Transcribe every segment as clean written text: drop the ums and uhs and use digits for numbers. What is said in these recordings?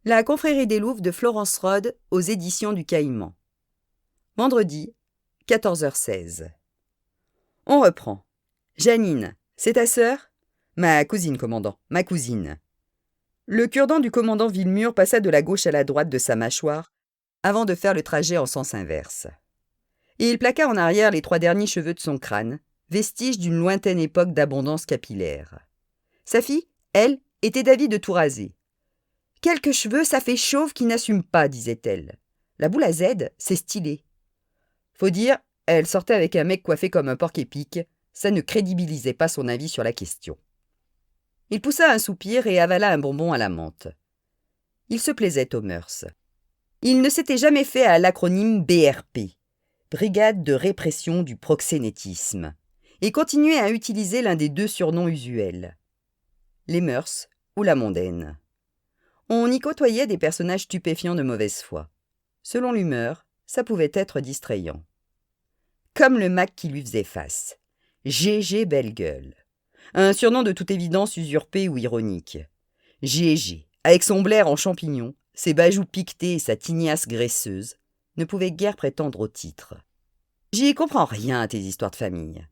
La confrérie des Louves de Florence Rhodes aux éditions du Caïman. Vendredi, 14h16. On reprend. Janine, c'est ta sœur ? Ma cousine, commandant, ma cousine. Le cure-dent du commandant Villemur passa de la gauche à la droite de sa mâchoire avant de faire le trajet en sens inverse. Et il plaqua en arrière les 3 derniers cheveux de son crâne, vestige d'une lointaine époque d'abondance capillaire. Sa fille, elle, était d'avis de tout raser. « Quelques cheveux, ça fait chauve qui n'assume pas, disait-elle. La boule à Z, c'est stylé. » Faut dire, elle sortait avec un mec coiffé comme un porc-épic, ça ne crédibilisait pas son avis sur la question. Il poussa un soupir et avala un bonbon à la menthe. Il se plaisait aux mœurs. Il ne s'était jamais fait à l'acronyme BRP, Brigade de répression du proxénétisme, et continuait à utiliser l'un des 2 surnoms usuels, les mœurs ou la mondaine. On y côtoyait des personnages stupéfiants de mauvaise foi. Selon l'humeur, ça pouvait être distrayant. Comme le Mac qui lui faisait face. GG belle gueule. Un surnom de toute évidence usurpé ou ironique. GG, avec son blaire en champignon, ses bajoux piquetés et sa tignasse graisseuse, ne pouvait guère prétendre au titre. J'y comprends rien à tes histoires de famille.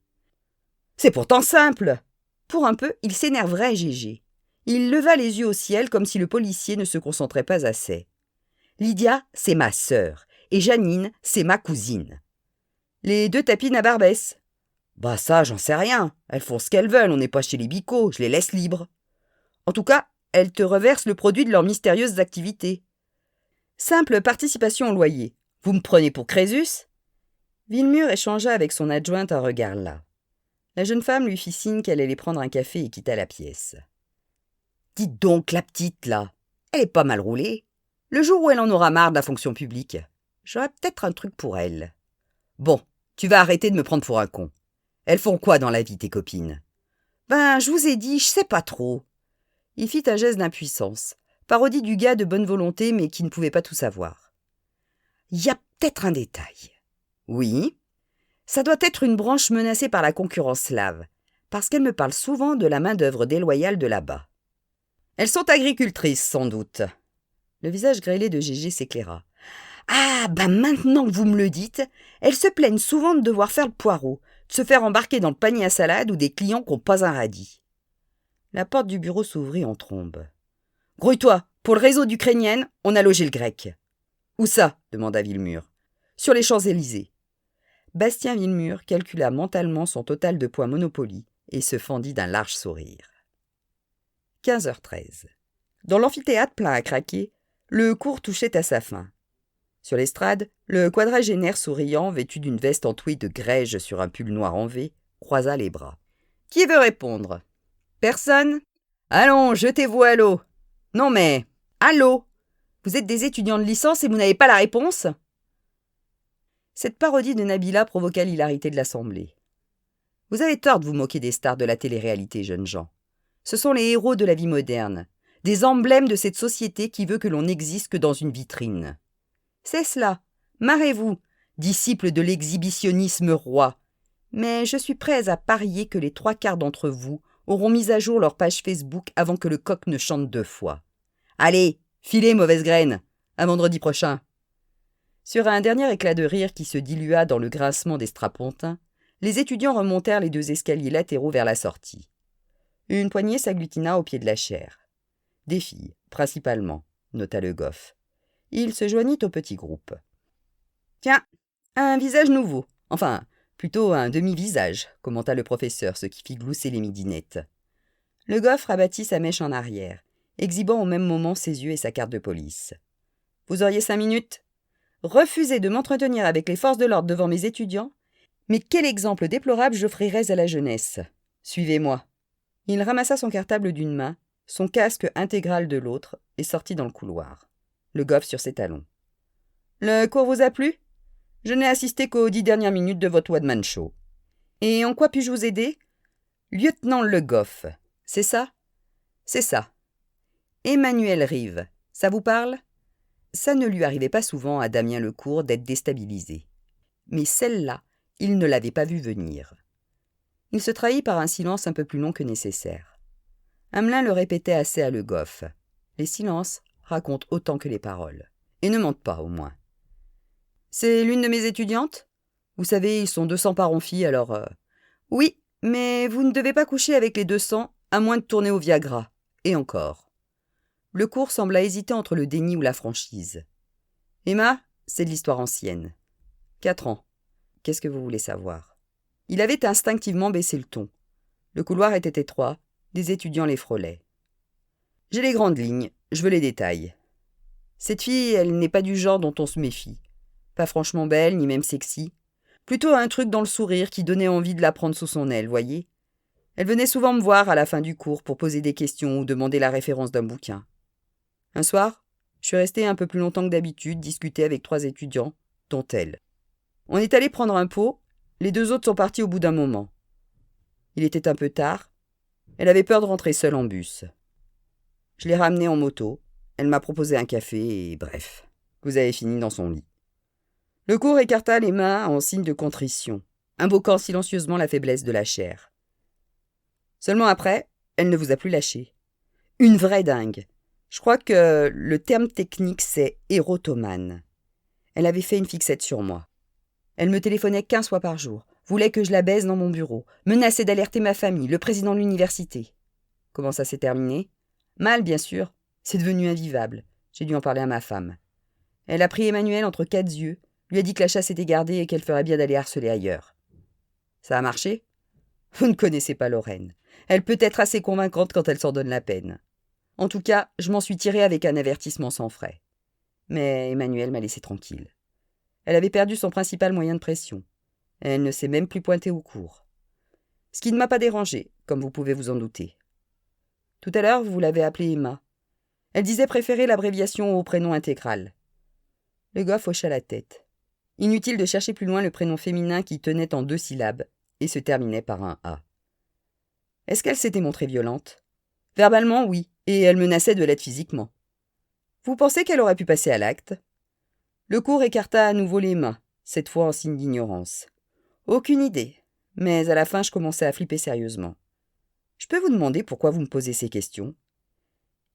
C'est pourtant simple. Pour un peu, il s'énerverait GG. Il leva les yeux au ciel comme si le policier ne se concentrait pas assez. Lydia, c'est ma sœur, et Janine, c'est ma cousine. Les 2 tapines à Barbès. Bah ça, j'en sais rien. Elles font ce qu'elles veulent, on n'est pas chez les bicots, je les laisse libres. En tout cas, elles te reversent le produit de leurs mystérieuses activités. Simple participation au loyer. Vous me prenez pour Crésus ? Villemur échangea avec son adjointe un regard là. La jeune femme lui fit signe qu'elle allait prendre un café et quitta la pièce. Dites donc, la petite, là, elle est pas mal roulée. Le jour où elle en aura marre de la fonction publique, j'aurai peut-être un truc pour elle. Bon, tu vas arrêter de me prendre pour un con. Elles font quoi dans la vie, tes copines ? Ben, je vous ai dit, je sais pas trop. Il fit un geste d'impuissance, parodie du gars de bonne volonté mais qui ne pouvait pas tout savoir. Y a peut-être un détail. Oui ? Ça doit être une branche menacée par la concurrence slave, parce qu'elle me parle souvent de la main-d'œuvre déloyale de là-bas. Elles sont agricultrices, sans doute. Le visage grêlé de Gégé s'éclaira. Ah, ben maintenant que vous me le dites, elles se plaignent souvent de devoir faire le poireau, de se faire embarquer dans le panier à salade ou des clients qui n'ont pas un radis. La porte du bureau s'ouvrit en trombe. Grouille-toi, pour le réseau d'Ukrainiennes, on a logé le grec. Où ça ? Demanda Villemur. Sur les Champs-Élysées. Bastien Villemur calcula mentalement son total de points Monopoly et se fendit d'un large sourire. 15h13. Dans l'amphithéâtre plein à craquer, le cours touchait à sa fin. Sur l'estrade, le quadragénaire souriant, vêtu d'une veste en tweed de grège sur un pull noir en V, croisa les bras. « Qui veut répondre ? Personne ? Allons, jetez-vous à l'eau. Non mais, allô ? Vous êtes des étudiants de licence et vous n'avez pas la réponse ?» Cette parodie de Nabila provoqua l'hilarité de l'assemblée. « Vous avez tort de vous moquer des stars de la télé-réalité, jeunes gens. Ce sont les héros de la vie moderne, des emblèmes de cette société qui veut que l'on n'existe que dans une vitrine. C'est cela, marrez-vous, disciples de l'exhibitionnisme roi. Mais je suis prêt à parier que les 3/4 d'entre vous auront mis à jour leur page Facebook avant que le coq ne chante 2 fois. Allez, filez, mauvaise graine, à vendredi prochain. » Sur un dernier éclat de rire qui se dilua dans le grincement des strapontins, les étudiants remontèrent les 2 escaliers latéraux vers la sortie. Une poignée s'agglutina au pied de la chaire. Des filles, principalement, nota Le Goff. Il se joignit au petit groupe. « Tiens, un visage nouveau. Enfin, plutôt un demi-visage, » commenta le professeur, ce qui fit glousser les midinettes. Le Goff rabattit sa mèche en arrière, exhibant au même moment ses yeux et sa carte de police. « Vous auriez 5 minutes ? Refusez de m'entretenir avec les forces de l'ordre devant mes étudiants ? Mais quel exemple déplorable j'offrirais à la jeunesse ? Suivez-moi. » Il ramassa son cartable d'une main, son casque intégral de l'autre, et sortit dans le couloir. Le Goff sur ses talons. « Le cours vous a plu ? Je n'ai assisté qu'aux 10 dernières minutes de votre one-man show. Et en quoi puis-je vous aider ? Lieutenant Le Goff, c'est ça ? C'est ça. Emmanuel Rive, ça vous parle ? Ça ne lui arrivait pas souvent à Damien Lecourt d'être déstabilisé. Mais celle-là, il ne l'avait pas vue venir. Il se trahit par un silence un peu plus long que nécessaire. Hamelin le répétait assez à Le Goff. Les silences racontent autant que les paroles. Et ne mentent pas, au moins. C'est l'une de mes étudiantes ? Vous savez, ils sont 200 par amphi, alors... Oui, mais vous ne devez pas coucher avec les 200, à moins de tourner au Viagra. Et encore. Le cours sembla hésiter entre le déni ou la franchise. Emma, c'est de l'histoire ancienne. 4 ans. Qu'est-ce que vous voulez savoir ? Il avait instinctivement baissé le ton. Le couloir était étroit, des étudiants les frôlaient. J'ai les grandes lignes, je veux les détails. Cette fille, elle n'est pas du genre dont on se méfie. Pas franchement belle, ni même sexy. Plutôt un truc dans le sourire qui donnait envie de la prendre sous son aile, voyez ? Elle venait souvent me voir à la fin du cours pour poser des questions ou demander la référence d'un bouquin. Un soir, je suis resté un peu plus longtemps que d'habitude discuter avec 3 étudiants, dont elle. On est allé prendre un pot, les 2 autres sont partis au bout d'un moment. Il était un peu tard, elle avait peur de rentrer seule en bus. Je l'ai ramenée en moto, elle m'a proposé un café et bref, vous avez fini dans son lit. Le cours écarta les mains en signe de contrition, invoquant silencieusement la faiblesse de la chair. Seulement après, elle ne vous a plus lâché. Une vraie dingue. Je crois que le terme technique, c'est érotomane. Elle avait fait une fixette sur moi. Elle me téléphonait 15 fois par jour, voulait que je la baise dans mon bureau, menaçait d'alerter ma famille, le président de l'université. Comment ça s'est terminé ? Mal, bien sûr. C'est devenu invivable. J'ai dû en parler à ma femme. Elle a pris Emmanuel entre 4 yeux, lui a dit que la chasse était gardée et qu'elle ferait bien d'aller harceler ailleurs. Ça a marché ? Vous ne connaissez pas Lorraine. Elle peut être assez convaincante quand elle s'en donne la peine. En tout cas, je m'en suis tiré avec un avertissement sans frais. Mais Emmanuel m'a laissé tranquille. Elle avait perdu son principal moyen de pression. Elle ne s'est même plus pointée au cours. Ce qui ne m'a pas dérangé, comme vous pouvez vous en douter. Tout à l'heure, vous l'avez appelée Emma. Elle disait préférer l'abréviation au prénom intégral. Le gars hocha la tête. Inutile de chercher plus loin le prénom féminin qui tenait en 2 syllabes et se terminait par un A. Est-ce qu'elle s'était montrée violente ? Verbalement, oui, et elle menaçait de l'être physiquement. Vous pensez qu'elle aurait pu passer à l'acte ? Le cours écarta à nouveau les mains, cette fois en signe d'ignorance. Aucune idée, mais à la fin je commençais à flipper sérieusement. Je peux vous demander pourquoi vous me posez ces questions ?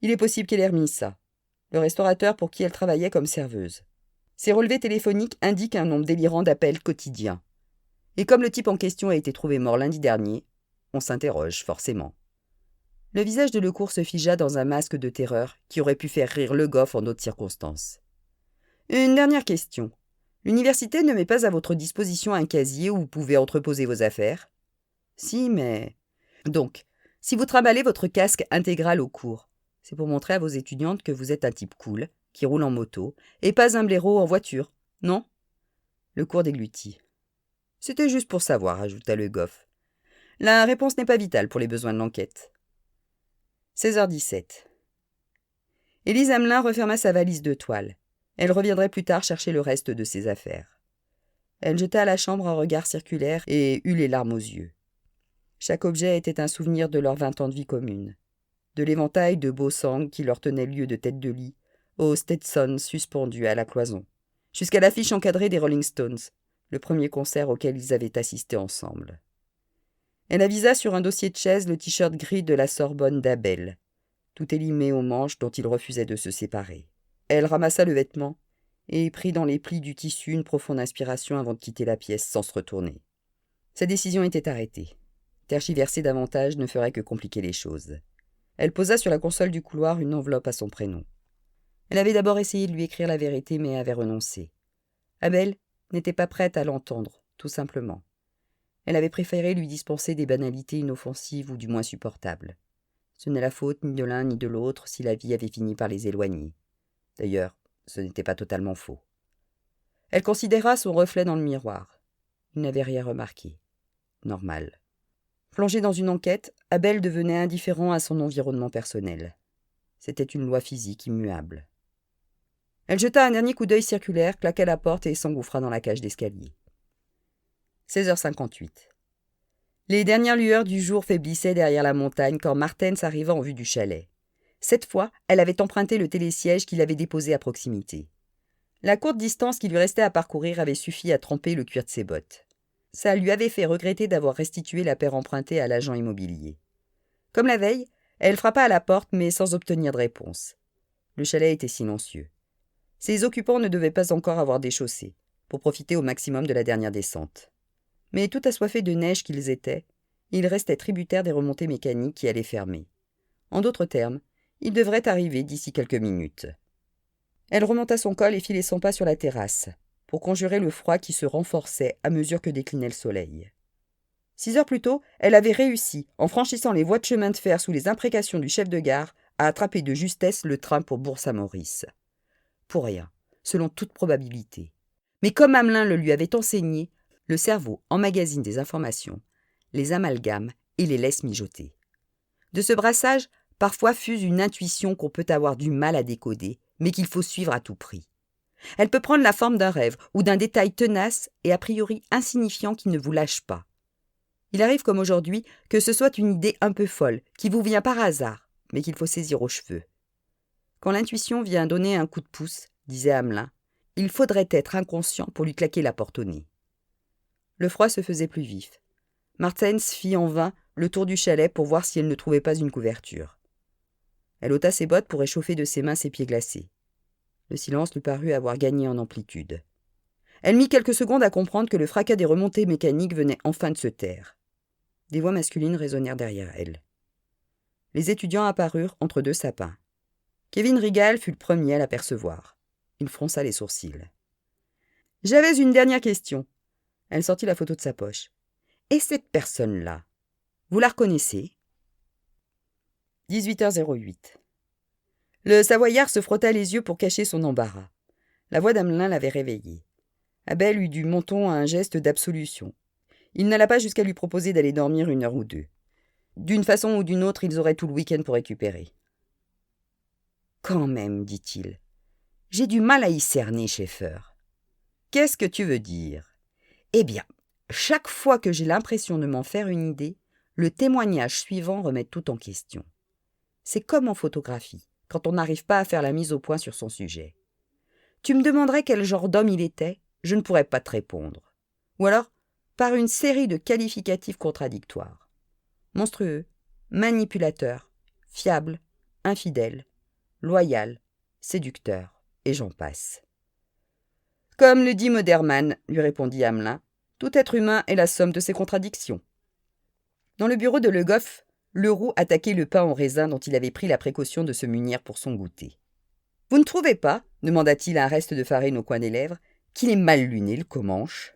Il est possible qu'elle ait remis ça. Le restaurateur pour qui elle travaillait comme serveuse. Ses relevés téléphoniques indiquent un nombre délirant d'appels quotidiens. Et comme le type en question a été trouvé mort lundi dernier, on s'interroge forcément. Le visage de Lecourt se figea dans un masque de terreur qui aurait pu faire rire Le Goff en d'autres circonstances. Une dernière question. L'université ne met pas à votre disposition un casier où vous pouvez entreposer vos affaires ? Si, mais... Donc, si vous trimballez votre casque intégral au cours, c'est pour montrer à vos étudiantes que vous êtes un type cool, qui roule en moto, et pas un blaireau en voiture, non ? Le cours déglutit. C'était juste pour savoir, ajouta Le Goff. La réponse n'est pas vitale pour les besoins de l'enquête. 16h17. Élise Hamelin referma sa valise de toile. Elle reviendrait plus tard chercher le reste de ses affaires. Elle jeta à la chambre un regard circulaire et eut les larmes aux yeux. Chaque objet était un souvenir de leurs 20 ans de vie commune. De l'éventail de beaux sangles qui leur tenait lieu de tête de lit, au Stetson suspendu à la cloison, jusqu'à l'affiche encadrée des Rolling Stones, le premier concert auquel ils avaient assisté ensemble. Elle avisa sur un dossier de chaise le t-shirt gris de la Sorbonne d'Abel, tout élimé aux manches dont il refusait de se séparer. Elle ramassa le vêtement et prit dans les plis du tissu une profonde inspiration avant de quitter la pièce sans se retourner. Sa décision était arrêtée. Tergiverser davantage ne ferait que compliquer les choses. Elle posa sur la console du couloir une enveloppe à son prénom. Elle avait d'abord essayé de lui écrire la vérité, mais avait renoncé. Abel n'était pas prête à l'entendre, tout simplement. Elle avait préféré lui dispenser des banalités inoffensives ou du moins supportables. Ce n'est la faute ni de l'un ni de l'autre si la vie avait fini par les éloigner. D'ailleurs, ce n'était pas totalement faux. Elle considéra son reflet dans le miroir. Il n'avait rien remarqué. Normal. Plongé dans une enquête, Abel devenait indifférent à son environnement personnel. C'était une loi physique immuable. Elle jeta un dernier coup d'œil circulaire, claqua la porte et s'engouffra dans la cage d'escalier. 16h58. Les dernières lueurs du jour faiblissaient derrière la montagne quand Martens arriva en vue du chalet. Cette fois, elle avait emprunté le télésiège qu'il avait déposé à proximité. La courte distance qui lui restait à parcourir avait suffi à tremper le cuir de ses bottes. Ça lui avait fait regretter d'avoir restitué la paire empruntée à l'agent immobilier. Comme la veille, elle frappa à la porte mais sans obtenir de réponse. Le chalet était silencieux. Ses occupants ne devaient pas encore avoir déchaussé, pour profiter au maximum de la dernière descente. Mais tout assoiffés de neige qu'ils étaient, ils restaient tributaires des remontées mécaniques qui allaient fermer. En d'autres termes, ils devraient arriver d'ici quelques minutes. Elle remonta son col et fit les 100 pas sur la terrasse, pour conjurer le froid qui se renforçait à mesure que déclinait le soleil. 6 heures plus tôt, elle avait réussi, en franchissant les voies de chemin de fer sous les imprécations du chef de gare, à attraper de justesse le train pour Bourg-Saint-Maurice. Pour rien, selon toute probabilité. Mais comme Hamelin le lui avait enseigné, le cerveau emmagasine des informations, les amalgame et les laisse mijoter. De ce brassage, parfois fuse une intuition qu'on peut avoir du mal à décoder, mais qu'il faut suivre à tout prix. Elle peut prendre la forme d'un rêve ou d'un détail tenace et a priori insignifiant qui ne vous lâche pas. Il arrive comme aujourd'hui que ce soit une idée un peu folle, qui vous vient par hasard, mais qu'il faut saisir aux cheveux. Quand l'intuition vient donner un coup de pouce, disait Hamelin, il faudrait être inconscient pour lui claquer la porte au nez. Le froid se faisait plus vif. Martens fit en vain le tour du chalet pour voir si elle ne trouvait pas une couverture. Elle ôta ses bottes pour réchauffer de ses mains ses pieds glacés. Le silence lui parut avoir gagné en amplitude. Elle mit quelques secondes à comprendre que le fracas des remontées mécaniques venait enfin de se taire. Des voix masculines résonnèrent derrière elle. Les étudiants apparurent entre deux sapins. Kevin Rigal fut le premier à l'apercevoir. Il fronça les sourcils. « J'avais une dernière question. » Elle sortit la photo de sa poche. « Et cette personne-là, vous la reconnaissez ?» 18h08. Le Savoyard se frotta les yeux pour cacher son embarras. La voix d'Hamelin l'avait réveillé. Abel eut du menton un geste d'absolution. Il n'alla pas jusqu'à lui proposer d'aller dormir 1 heure ou 2. D'une façon ou d'une autre, ils auraient tout le week-end pour récupérer. « Quand même, dit-il, j'ai du mal à y cerner, Schaeffer. »« Qu'est-ce que tu veux dire ?»« Eh bien, chaque fois que j'ai l'impression de m'en faire une idée, le témoignage suivant remet tout en question. C'est comme en photographie, quand on n'arrive pas à faire la mise au point sur son sujet. Tu me demanderais quel genre d'homme il était, je ne pourrais pas te répondre. Ou alors, par une série de qualificatifs contradictoires. Monstrueux, manipulateur, fiable, infidèle, loyal, séducteur, et j'en passe. « Comme le dit Moderman, lui répondit Hamelin, tout être humain est la somme de ses contradictions. » Dans le bureau de Le Goff, Leroux attaquait le pain en raisin dont il avait pris la précaution de se munir pour son goûter. « Vous ne trouvez pas, demanda-t-il un reste de farine au coin des lèvres, qu'il est mal luné, le Comanche ?»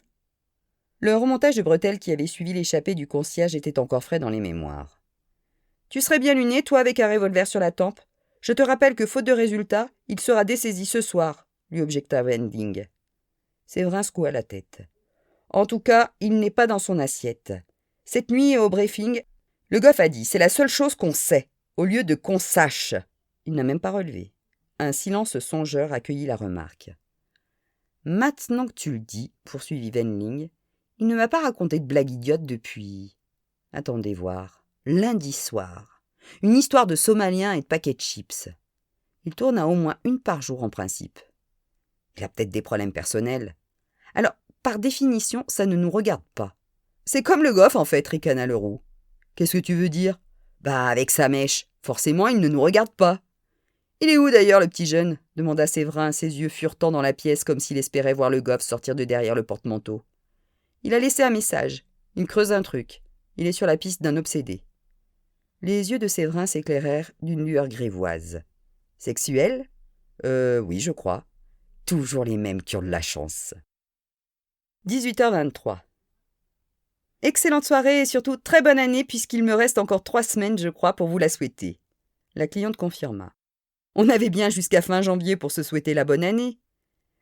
Le remontage de bretelles qui avait suivi l'échappée du concierge était encore frais dans les mémoires. « Tu serais bien luné, toi, avec un revolver sur la tempe. Je te rappelle que, faute de résultat, il sera dessaisi ce soir, » lui objecta Wendling. Séverin secoua la tête. « En tout cas, il n'est pas dans son assiette. Cette nuit, au briefing, Le Goff a dit « c'est la seule chose qu'on sait », au lieu de « qu'on sache ». Il n'a même pas relevé. Un silence songeur accueillit la remarque. « Maintenant que tu le dis, poursuivit Wendling, il ne m'a pas raconté de blague idiote depuis... Attendez voir. Lundi soir. Une histoire de Somaliens et de paquets de chips. Il tourne à au moins une par jour en principe. Il a peut-être des problèmes personnels. Alors, par définition, ça ne nous regarde pas. C'est comme Le Goff, en fait, ricana Leroux. Qu'est-ce que tu veux dire ? Bah, avec sa mèche. Forcément, il ne nous regarde pas. Il est où d'ailleurs, le petit jeune ? Demanda Séverin, ses yeux furetant dans la pièce comme s'il espérait voir Le Goff sortir de derrière le porte-manteau. Il a laissé un message. Il creuse un truc. Il est sur la piste d'un obsédé. Les yeux de Séverin s'éclairèrent d'une lueur grivoise. Sexuel ? Oui, je crois. Toujours les mêmes qui ont de la chance. 18h23. Excellente soirée et surtout très bonne année puisqu'il me reste encore 3 semaines, je crois, pour vous la souhaiter. La cliente confirma. On avait bien jusqu'à fin janvier pour se souhaiter la bonne année.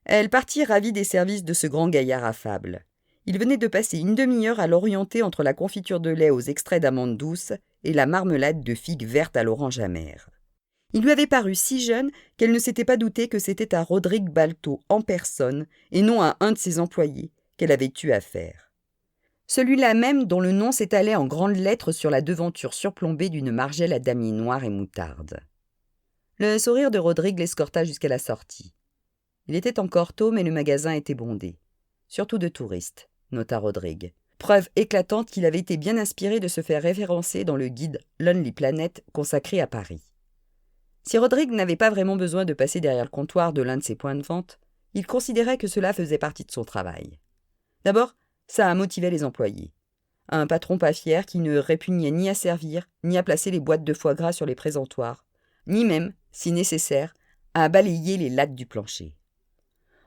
Elle partit ravie des services de ce grand gaillard affable. Il venait de passer une demi-heure à l'orienter entre la confiture de lait aux extraits d'amandes douces et la marmelade de figues vertes à l'orange amère. Il lui avait paru si jeune qu'elle ne s'était pas doutée que c'était à Rodrigue Balto en personne et non à un de ses employés qu'elle avait eu affaire. Celui-là même dont le nom s'étalait en grandes lettres sur la devanture surplombée d'une margelle à damier noir et moutarde. Le sourire de Rodrigue l'escorta jusqu'à la sortie. Il était encore tôt, mais le magasin était bondé. Surtout de touristes, nota Rodrigue. Preuve éclatante qu'il avait été bien inspiré de se faire référencer dans le guide Lonely Planet consacré à Paris. Si Rodrigue n'avait pas vraiment besoin de passer derrière le comptoir de l'un de ses points de vente, il considérait que cela faisait partie de son travail. D'abord, ça motivait les employés. Un patron pas fier qui ne répugnait ni à servir, ni à placer les boîtes de foie gras sur les présentoirs, ni même, si nécessaire, à balayer les lattes du plancher.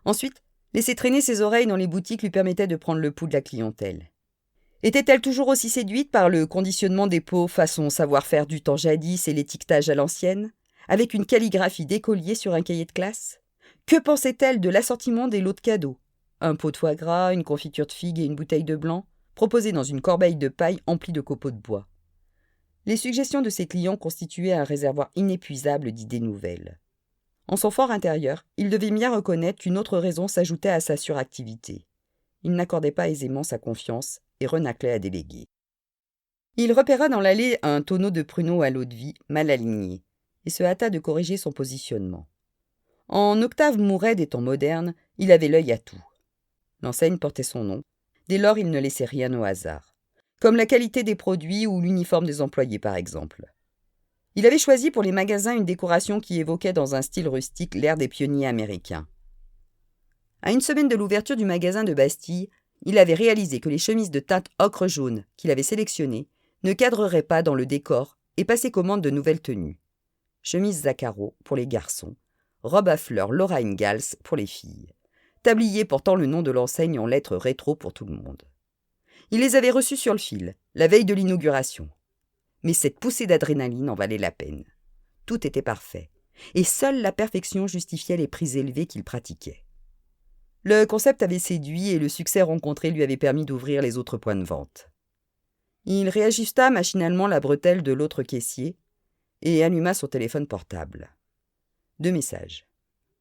Ensuite, laisser traîner ses oreilles dans les boutiques lui permettait de prendre le pouls de la clientèle. Était-elle toujours aussi séduite par le conditionnement des pots façon savoir-faire du temps jadis et l'étiquetage à l'ancienne, avec une calligraphie d'écolier sur un cahier de classe? Que pensait-elle de l'assortiment des lots de cadeaux? Un pot de foie gras, une confiture de figues et une bouteille de blanc, proposés dans une corbeille de paille emplie de copeaux de bois. Les suggestions de ses clients constituaient un réservoir inépuisable d'idées nouvelles. En son fort intérieur, il devait bien reconnaître qu'une autre raison s'ajoutait à sa suractivité. Il n'accordait pas aisément sa confiance et renâclait à déléguer. Il repéra dans l'allée un tonneau de pruneaux à l'eau-de-vie mal aligné et se hâta de corriger son positionnement. En Octave Mouret des temps modernes, il avait l'œil à tout. L'enseigne portait son nom. Dès lors, il ne laissait rien au hasard. Comme la qualité des produits ou l'uniforme des employés, par exemple. Il avait choisi pour les magasins une décoration qui évoquait dans un style rustique l'ère des pionniers américains. À une semaine de l'ouverture du magasin de Bastille, il avait réalisé que les chemises de teinte ocre jaune qu'il avait sélectionnées ne cadreraient pas dans le décor et passait commande de nouvelles tenues. Chemises à carreaux pour les garçons, robe à fleurs Laura Ingalls pour les filles, tablier portant le nom de l'enseigne en lettres rétro pour tout le monde. Il les avait reçus sur le fil, la veille de l'inauguration. Mais cette poussée d'adrénaline en valait la peine. Tout était parfait, et seule la perfection justifiait les prix élevés qu'il pratiquait. Le concept avait séduit et le succès rencontré lui avait permis d'ouvrir les autres points de vente. Il réajusta machinalement la bretelle de l'autre caissier et alluma son téléphone portable. 2 messages.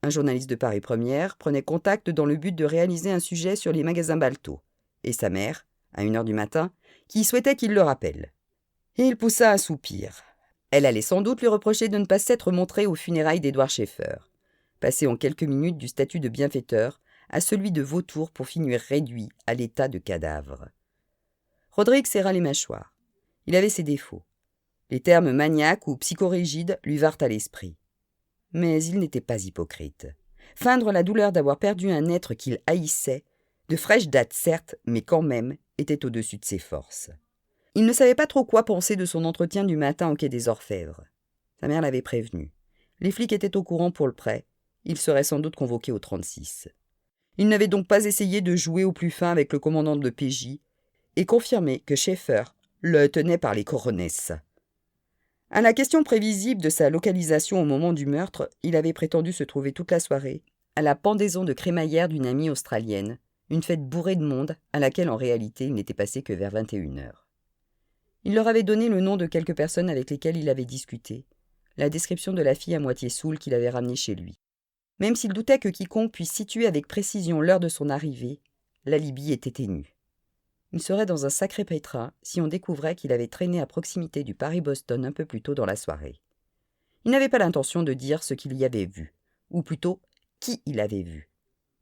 Un journaliste de Paris Première prenait contact dans le but de réaliser un sujet sur les magasins Balto, et sa mère, à 1h du matin, qui souhaitait qu'il le rappelle. Et il poussa un soupir. Elle allait sans doute lui reprocher de ne pas s'être montrée aux funérailles d'Édouard Schaeffer, passé en quelques minutes du statut de bienfaiteur à celui de vautour pour finir réduit à l'état de cadavre. Rodrigue serra les mâchoires. Il avait ses défauts. Les termes maniaques ou psychorigides lui vinrent à l'esprit. Mais il n'était pas hypocrite. Feindre la douleur d'avoir perdu un être qu'il haïssait, de fraîche date certes, mais quand même, était au-dessus de ses forces. Il ne savait pas trop quoi penser de son entretien du matin au quai des Orfèvres. Sa mère l'avait prévenu. Les flics étaient au courant pour le prêt. Il serait sans doute convoqué au 36. Il n'avait donc pas essayé de jouer au plus fin avec le commandant de PJ et confirmé que Schaeffer le tenait par les coronesses. À la question prévisible de sa localisation au moment du meurtre, il avait prétendu se trouver toute la soirée à la pendaison de crémaillère d'une amie australienne, une fête bourrée de monde à laquelle en réalité il n'était passé que vers 21h. Il leur avait donné le nom de quelques personnes avec lesquelles il avait discuté, la description de la fille à moitié saoule qu'il avait ramenée chez lui. Même s'il doutait que quiconque puisse situer avec précision l'heure de son arrivée, l'alibi était ténu. Il serait dans un sacré pétrin si on découvrait qu'il avait traîné à proximité du Paris-Boston un peu plus tôt dans la soirée. Il n'avait pas l'intention de dire ce qu'il y avait vu, ou plutôt qui il avait vu.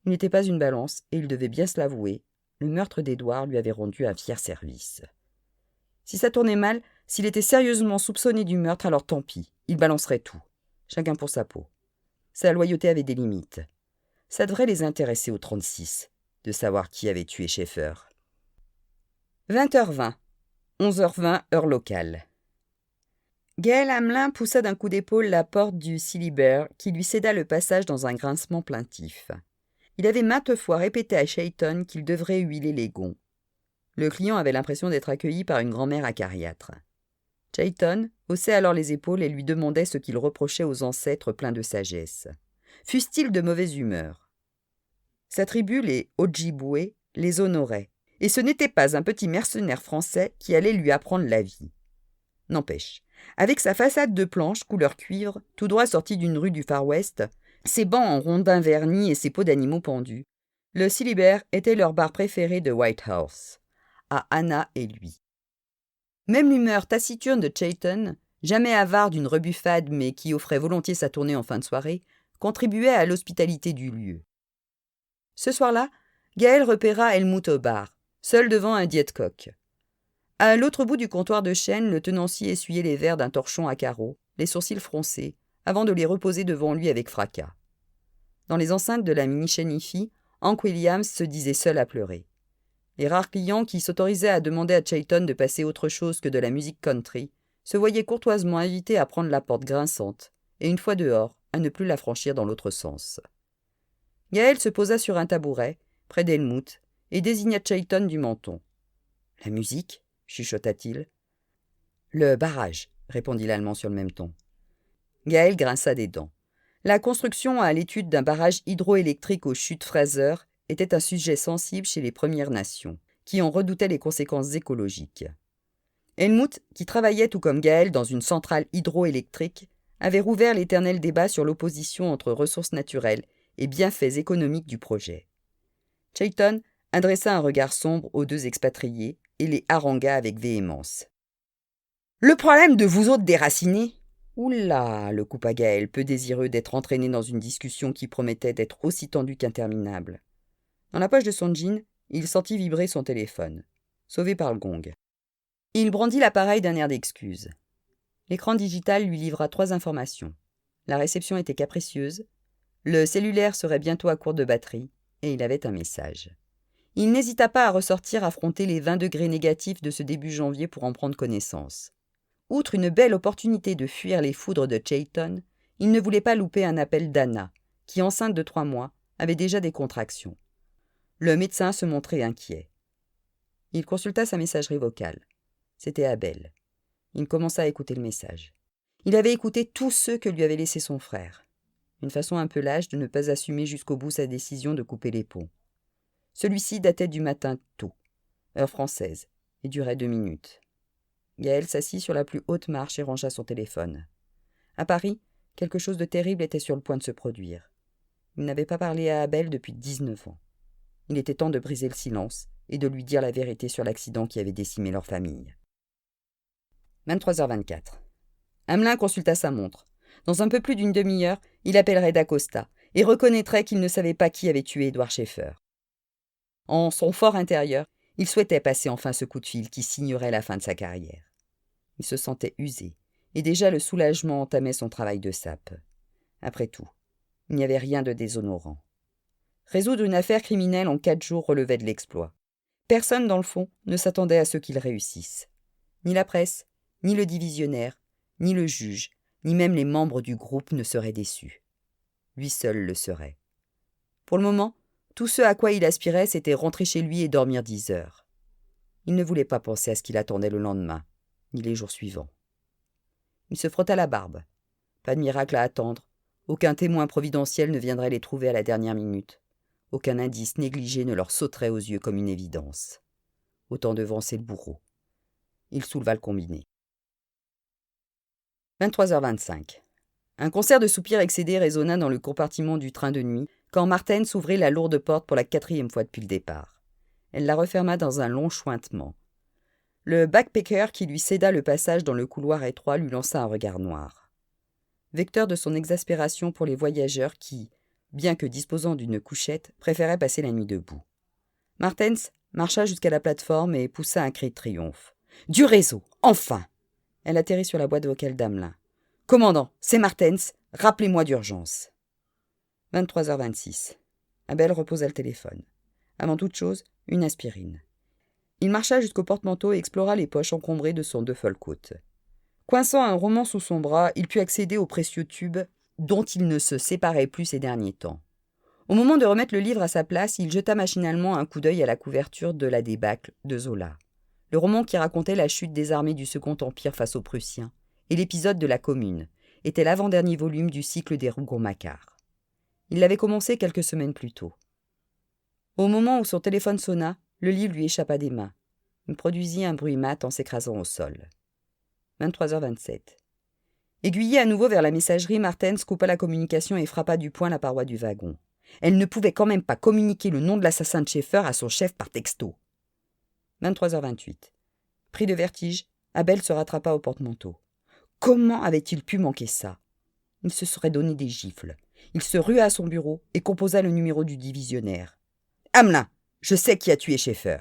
Il n'était pas une balance et il devait bien se l'avouer, le meurtre d'Édouard lui avait rendu un fier service. Si ça tournait mal, s'il était sérieusement soupçonné du meurtre, alors tant pis, il balancerait tout. Chacun pour sa peau. Sa loyauté avait des limites. Ça devrait les intéresser au 36, de savoir qui avait tué Schaeffer. 20h20, 11h20, heure locale. Gaël Hamelin poussa d'un coup d'épaule la porte du Silibert, qui lui céda le passage dans un grincement plaintif. Il avait maintes fois répété à Chayton qu'il devrait huiler les gonds. Le client avait l'impression d'être accueilli par une grand-mère acariâtre. Chayton haussait alors les épaules et lui demandait ce qu'il reprochait aux ancêtres pleins de sagesse. Fussent-ils de mauvaise humeur? Sa tribu, les Ojibwés, les honorait, et ce n'était pas un petit mercenaire français qui allait lui apprendre la vie. N'empêche, avec sa façade de planches couleur cuivre, tout droit sortie d'une rue du Far West, ses bancs en rondins vernis et ses peaux d'animaux pendus, le Silibert était leur bar préféré de Whitehouse, à Anna et lui. Même l'humeur taciturne de Chayton, jamais avare d'une rebuffade mais qui offrait volontiers sa tournée en fin de soirée, contribuait à l'hospitalité du lieu. Ce soir-là, Gaël repéra Helmut au bar, seul devant un diète-coq. À l'autre bout du comptoir de chêne, le tenancier essuyait les verres d'un torchon à carreaux, les sourcils froncés, avant de les reposer devant lui avec fracas. Dans les enceintes de la mini-chaîne hi-fi, Hank Williams se disait seul à pleurer. Les rares clients qui s'autorisaient à demander à Chayton de passer autre chose que de la musique country se voyaient courtoisement invités à prendre la porte grinçante, et une fois dehors, à ne plus la franchir dans l'autre sens. Gaël se posa sur un tabouret, près d'Helmut, et désigna Chayton du menton. « La musique » chuchota-t-il. « Le barrage » répondit l'Allemand sur le même ton. Gaël grinça des dents. La construction à l'étude d'un barrage hydroélectrique aux chutes Fraser était un sujet sensible chez les Premières Nations, qui en redoutaient les conséquences écologiques. Helmut, qui travaillait tout comme Gaël dans une centrale hydroélectrique, avait rouvert l'éternel débat sur l'opposition entre ressources naturelles et bienfaits économiques du projet. Chayton adressa un regard sombre aux deux expatriés et les harangua avec véhémence. « Le problème de vous autres déracinés !» « Oula !» le coupa Gaël, peu désireux d'être entraîné dans une discussion qui promettait d'être aussi tendue qu'interminable. Dans la poche de son jean, il sentit vibrer son téléphone, sauvé par le gong. Il brandit l'appareil d'un air d'excuse. L'écran digital lui livra 3 informations. La réception était capricieuse, le cellulaire serait bientôt à court de batterie, et il avait un message. Il n'hésita pas à ressortir affronter les 20 degrés négatifs de ce début janvier pour en prendre connaissance. Outre une belle opportunité de fuir les foudres de Chayton, il ne voulait pas louper un appel d'Anna, qui, enceinte de 3 mois, avait déjà des contractions. Le médecin se montrait inquiet. Il consulta sa messagerie vocale. C'était Abel. Il commença à écouter le message. Il avait écouté tous ceux que lui avait laissés son frère. Une façon un peu lâche de ne pas assumer jusqu'au bout sa décision de couper les ponts. Celui-ci datait du matin tôt, heure française, et durait 2 minutes. Gaël s'assit sur la plus haute marche et rangea son téléphone. À Paris, quelque chose de terrible était sur le point de se produire. Il n'avait pas parlé à Abel depuis 19 ans. Il était temps de briser le silence et de lui dire la vérité sur l'accident qui avait décimé leur famille. 23h24. Hamelin consulta sa montre. Dans un peu plus d'une demi-heure, il appellerait d'Acosta et reconnaîtrait qu'il ne savait pas qui avait tué Édouard Schaeffer. En son fort intérieur, il souhaitait passer enfin ce coup de fil qui signerait la fin de sa carrière. Il se sentait usé, et déjà le soulagement entamait son travail de sape. Après tout, il n'y avait rien de déshonorant. Résoudre une affaire criminelle en 4 jours relevait de l'exploit. Personne, dans le fond, ne s'attendait à ce qu'il réussisse. Ni la presse, ni le divisionnaire, ni le juge, ni même les membres du groupe ne seraient déçus. Lui seul le serait. Pour le moment, tout ce à quoi il aspirait, c'était rentrer chez lui et dormir 10 heures. Il ne voulait pas penser à ce qu'il attendait le lendemain, ni les jours suivants. Il se frotta la barbe. Pas de miracle à attendre. Aucun témoin providentiel ne viendrait les trouver à la dernière minute. Aucun indice négligé ne leur sauterait aux yeux comme une évidence. Autant devancer le bourreau. Il souleva le combiné. 23h25. Un concert de soupirs excédés résonna dans le compartiment du train de nuit quand Martens ouvrit la lourde porte pour la 4e fois depuis le départ. Elle la referma dans un long chointement. Le backpacker qui lui céda le passage dans le couloir étroit lui lança un regard noir. Vecteur de son exaspération pour les voyageurs qui, bien que disposant d'une couchette, préféraient passer la nuit debout. Martens marcha jusqu'à la plateforme et poussa un cri de triomphe. « Du réseau, enfin !» Elle atterrit sur la boîte vocale d'Hamelin. « Commandant, c'est Martens, rappelez-moi d'urgence. » 23h26. Abel reposa le téléphone. Avant toute chose, une aspirine. Il marcha jusqu'au porte-manteau et explora les poches encombrées de son duffel-coat. Coinçant un roman sous son bras, il put accéder au précieux tube dont il ne se séparait plus ces derniers temps. Au moment de remettre le livre à sa place, il jeta machinalement un coup d'œil à la couverture de La débâcle de Zola. Le roman qui racontait la chute des armées du Second Empire face aux Prussiens et l'épisode de la Commune était l'avant-dernier volume du cycle des Rougon-Macquart. Il l'avait commencé quelques semaines plus tôt. Au moment où son téléphone sonna, le livre lui échappa des mains. Il produisit un bruit mat en s'écrasant au sol. 23h27. Aiguillé à nouveau vers la messagerie, Martens coupa la communication et frappa du poing la paroi du wagon. Elle ne pouvait quand même pas communiquer le nom de l'assassin de Schaeffer à son chef par texto. 23h28. Pris de vertige, Abel se rattrapa au porte-manteau. Comment avait-il pu manquer ça? Il se serait donné des gifles. Il se rua à son bureau et composa le numéro du divisionnaire. « Hamelin, je sais qui a tué Schaeffer. »